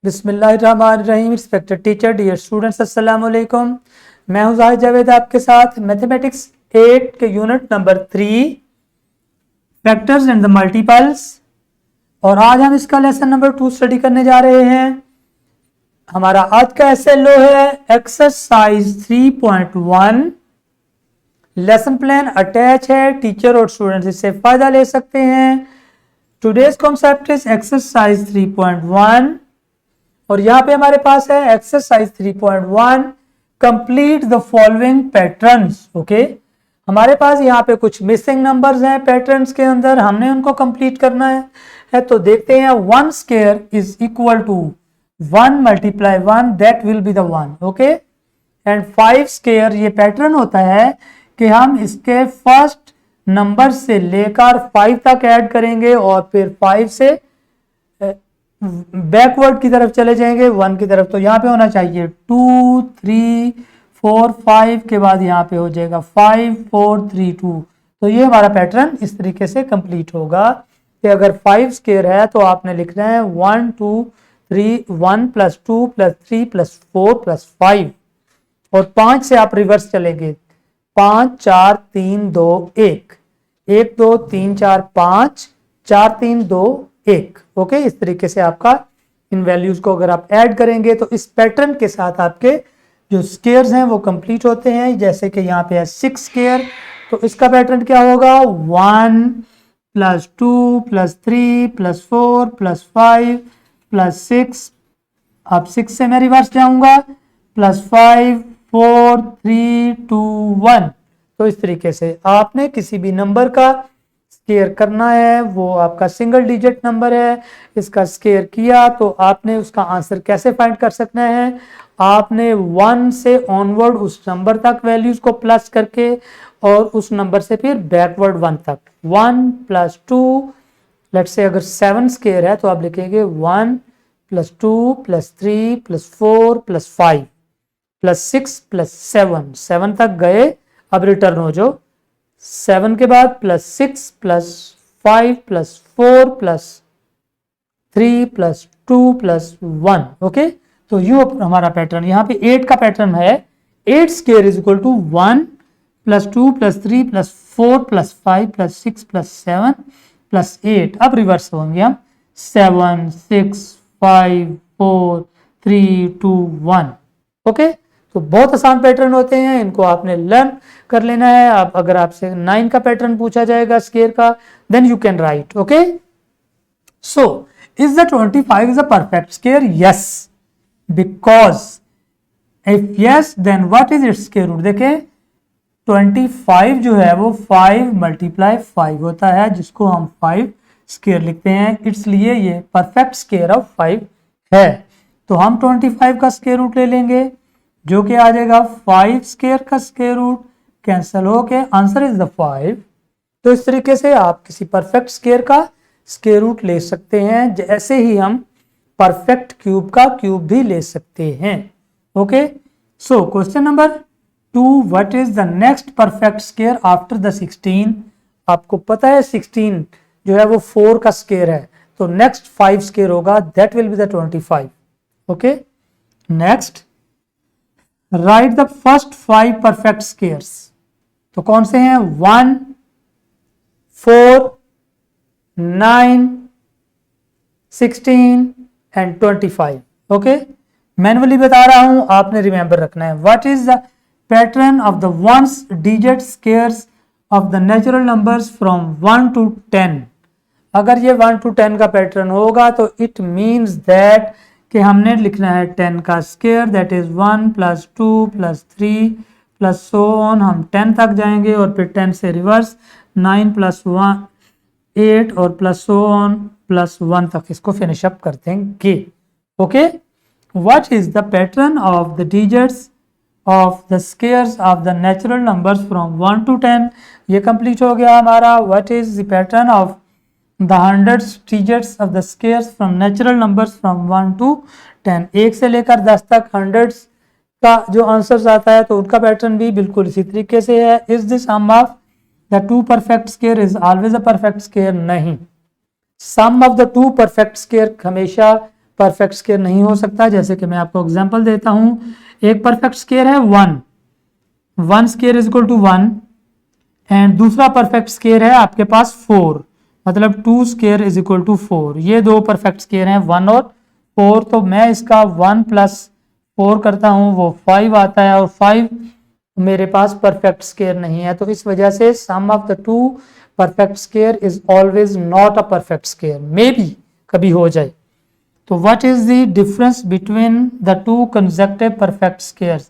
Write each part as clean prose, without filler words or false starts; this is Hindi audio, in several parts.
बिस्मिल्लाहिर्रहमानिर्रहीम। रिस्पेक्टेड टीचर, डियर स्टूडेंट्स, अस्सलाम वालेकुम। मैं हूं जाहिद जावेद आपके साथ मैथमेटिक्स 8 के unit number 3 factors and the multiples, और आज हम इसका लेसन नंबर 2 स्टडी करने जा रहे हैं। हमारा आज का एसएलओ है एक्सरसाइज 3.1। लेसन प्लान अटैच है, टीचर और स्टूडेंट्स इससे फायदा ले सकते हैं। टुडेज कॉन्सेप्ट इज एक्सरसाइज 3.1 और यहां पे हमारे पास है exercise 3.1 complete the following patterns. Okay, हमारे पास यहाँ पे कुछ मिसिंग नंबर्स हैं पैटर्न्स के अंदर, हमने उनको कंप्लीट करना है। तो देखते हैं 1 square is equal to 1 multiply 1, that will be the 1। Okay, and 5 square ये पैटर्न होता है कि हम इसके फर्स्ट नंबर से लेकर 5 तक ऐड करेंगे और फिर 5 से बैकवर्ड की तरफ चले जाएंगे 1 की तरफ। तो यहाँ पे होना चाहिए 2 3 4 5 के बाद यहाँ पे हो जाएगा 5 4 3 2। तो ये हमारा पैटर्न इस तरीके से कंप्लीट होगा कि अगर 5 स्क्वायर है तो आपने लिखना है 1 2 3 1 + 2 + 3 + 4 + 5, और 5 से आप रिवर्स चलेंगे 5 4 3 2 1 1 2 3 4 5 4 3 2 1। ओके, इस तरीके से आपका इन वैल्यूज को अगर आप ऐड करेंगे तो इस पैटर्न के साथ आपके जो स्क्वायर्स हैं वो कंप्लीट होते हैं। जैसे कि यहाँ पे है 6 स्क्वायर, तो इसका पैटर्न क्या होगा 1 + 2 + 3 + 4 + 5 + 6। अब 6 से मैं रिवर्स जाऊंगा +5 4 3 2 1। तो इस तरीके से आपने किसी भी नंबर का स्क्वायर करना है, वो आपका सिंगल डिजिट नंबर है, इसका स्क्वायर किया तो आपने उसका आंसर कैसे फाइंड कर सकना है। आपने 1 से ऑनवर्ड उस नंबर तक वैल्यूज को प्लस करके और उस नंबर से फिर बैकवर्ड 1 तक 1 + 2, लेट्स से अगर 7 स्क्वायर है तो आप लिखेंगे 1 + 2 + 3 + 4 + 5 + 6 + 7 7 तक गए। अब रिटर्न हो जो 7 के बाद +6 + 5 + 4 + 3 + 2 + 1। ओके, तो ये हमारा पैटर्न यहाँ पे 8 का पैटर्न है। 8 स्क्वायर इज इक्वल टू 1 + 2 + 3 + 4 + 5 + 6 + 7 + 8। अब रिवर्स होंगे हम 7 6 5 4 3 2 1। ओके, तो बहुत आसान पैटर्न होते हैं, इनको आपने लर्न कर लेना है। आप अगर आपसे 9 का पैटर्न पूछा जाएगा स्क्वायर का, then you can write. Okay, so is the 25 is a perfect square? Yes, because if yes then what is its square root. देखें 25 जो है वो 5 × 5 होता है, जिसको हम 5 स्क्वायर लिखते हैं, इसलिए ये परफेक्ट स्क्वायर ऑफ 5 है। तो हम 25 का स्क्वायर रूट ले लेंगे जो कि आ जाएगा 5 स्क्वायर का स्क्वायर रूट, कैंसिल हो के आंसर इज द 5। तो इस तरीके से आप किसी परफेक्ट स्क्वायर का स्क्वायर रूट ले सकते हैं, जैसे ही हम परफेक्ट क्यूब का क्यूब भी ले सकते हैं। Okay, so question number 2, what is the next perfect square after the 16। आपको पता है 16 जो है वो 4 का स्क्वायर है, तो नेक्स्ट 5 स्क्वायर होगा, that will be the 25। Okay, next right the first 5 perfect squares. तो कौन से हैं 1 4 9 16 एंड 25। ओके, मैनुअली बता रहा हूं, आपने रिमेंबर रखना है। What is the pattern of the ones digit squares of the natural numbers from 1 to 10। अगर ये 1 to 10 का पैटर्न होगा तो इट मीन्स दैट कि हमने लिखना है 10 का square, that is 1 + 2 + 3 + so on। हम 10 तक जाएंगे और फिर 10 से रिवर्स 9 + 1 8 और + so on +1 तक इसको फिनिश अप कर देंगे। Okay, what is the pattern of the digits of the squares of the natural numbers from 1 to 10। ये कंप्लीट हो गया हमारा। What is the pattern of the hundreds digits of the squares from natural numbers from 1 to 10। 1 से लेकर 10 तक हंड्रेड्स का जो आंसर्स आता है तो उनका पैटर्न भी बिल्कुल इसी तरीके से है। Is the sum of the 2 perfect square is always a perfect square? नहीं, sum of the 2 perfect square हमेशा परफेक्ट स्क्वायर नहीं हो सकता। जैसे कि मैं आपको एग्जांपल देता हूं, एक परफेक्ट स्क्वायर है 1 square is equal to 1 and दूसरा परफेक्ट स्क्वायर है आपके पास 4, मतलब 2 स्क्वायर इज इक्वल टू 4। ये दो परफेक्ट स्क्वायर हैं 1 और 4। तो मैं इसका 1 प्लस 4 करता हूं, वो 5 आता है, और 5 मेरे पास परफेक्ट स्क्वायर नहीं है। तो इस वजह से sum of the two perfect square is always not a perfect square, may be कभी हो जाए। तो what is the difference between the two consecutive perfect squares?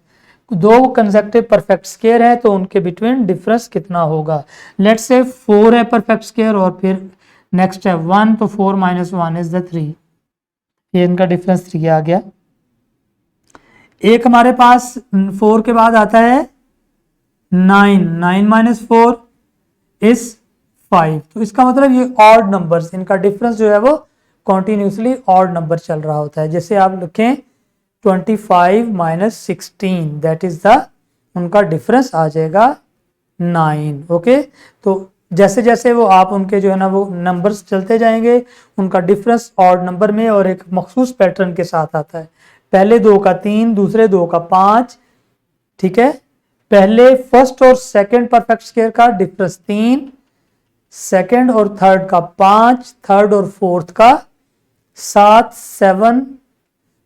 दो कंसेक्टिव परफेक्ट स्क्वायर है तो उनके बिटवीन डिफरेंस कितना होगा? लेट्स से 4 है परफेक्ट स्क्वायर और फिर नेक्स्ट है 1, तो 4 माइनस 1 इज द 3। ये इनका डिफरेंस 3 आ गया। एक हमारे पास 4 के बाद आता है 9 माइनस 4 इज 5। तो इसका मतलब ये ऑड नंबर्स, इनका डिफरेंस जो है वो कॉन्टिन्यूसली ऑड नंबर चल रहा होता है। जैसे आप लिखें 25 माइनस 16, दैट इज द, उनका डिफरेंस आ जाएगा 9। ओके, तो जैसे जैसे वो आप उनके जो है ना वो नंबर्स चलते जाएंगे, उनका डिफरेंस ऑड नंबर में और एक मखसूस पैटर्न के साथ आता है। पहले 2 का 3, दूसरे 2 का 5, ठीक है। पहले फर्स्ट और सेकंड परफेक्ट स्क्वायर का डिफरेंस 3, सेकंड और थर्ड का 5, थर्ड और फोर्थ का 7, 7,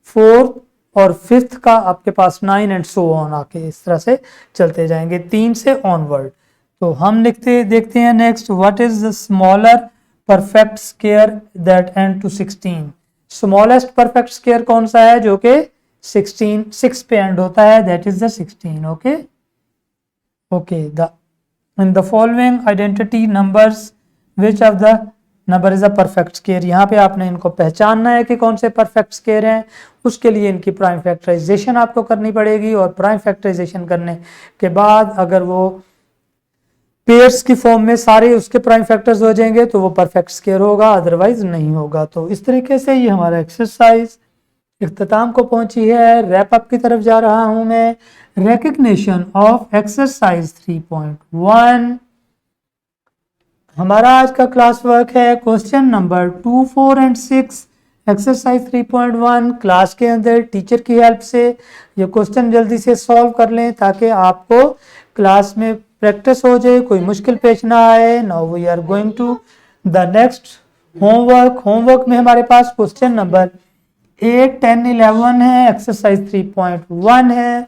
फोर्थ और फिफ्थ का आपके पास 9 एंड सो ऑन, आके इस तरह से चलते जाएंगे 3 से ऑनवर्ड। तो हम देखते हैं next, what is the smaller perfect square that end to 16? Smallest perfect square कौन सा है जो कि 6 पे एंड होता है? That is the 16। Okay, the in the following identity numbers which of the number is a perfect square? यहाँ पे आपने इनको पहचानना है कि कौन से परफेक्ट स्क्वायर हैं। उसके लिए इनकी प्राइम फैक्टराइजेशन आपको करनी पड़ेगी, और प्राइम फैक्टराइजेशन करने के बाद अगर वो पेयर्स की फॉर्म में सारे उसके प्राइम फैक्टर्स हो जाएंगे तो वो परफेक्ट स्क्वायर होगा, अदरवाइज नहीं होगा। तो इस तरीके से ये हमारा एक्सरसाइज इख्तिताम को पहुंची है। रैप अप की तरफ जा रहा हूं मैं। रिकग्निशन ऑफ एक्सरसाइज 3.1 हमारा आज का क्लास वर्क है। Question number 2, 4 and 6 exercise 3.1 class के अंदर टीचर की हेल्प से ये क्वेश्चन जल्दी से सॉल्व कर लें ताकि आपको क्लास में प्रैक्टिस हो जाए, कोई मुश्किल पेश ना आए। Now we are going to the next homework में हमारे पास क्वेश्चन नंबर 8, 10, 11 है, एक्सरसाइज 3.1 है।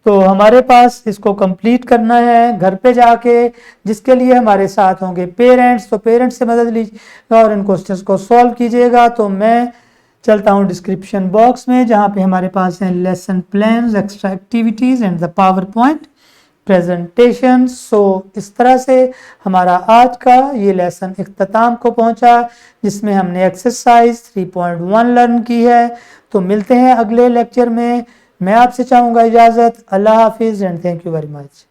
तो हमारे पास इसको कंप्लीट करना है घर पे जाके, जिसके लिए हमारे साथ होंगे पेरेंट्स। तो पेरेंट्स से मदद लीजिएगा और इन क्वेश्चंस को सॉल्व कीजिएगा। तो मैं चलता हूँ डिस्क्रिप्शन बॉक्स में, जहाँ पे हमारे पास हैं lesson plans, extra activities and the PowerPoint presentation. So इस तरह से हमारा आज का ये लेसन इख्तिताम को पहुंचा, जिसमें हमने एक्सरसाइज 3.1 लर्न की है। तो मिलते हैं अगले लेक्चर में। मैं आपसे चाहूँगा इजाज़त। अल्लाह हाफिज़ and thank you very much.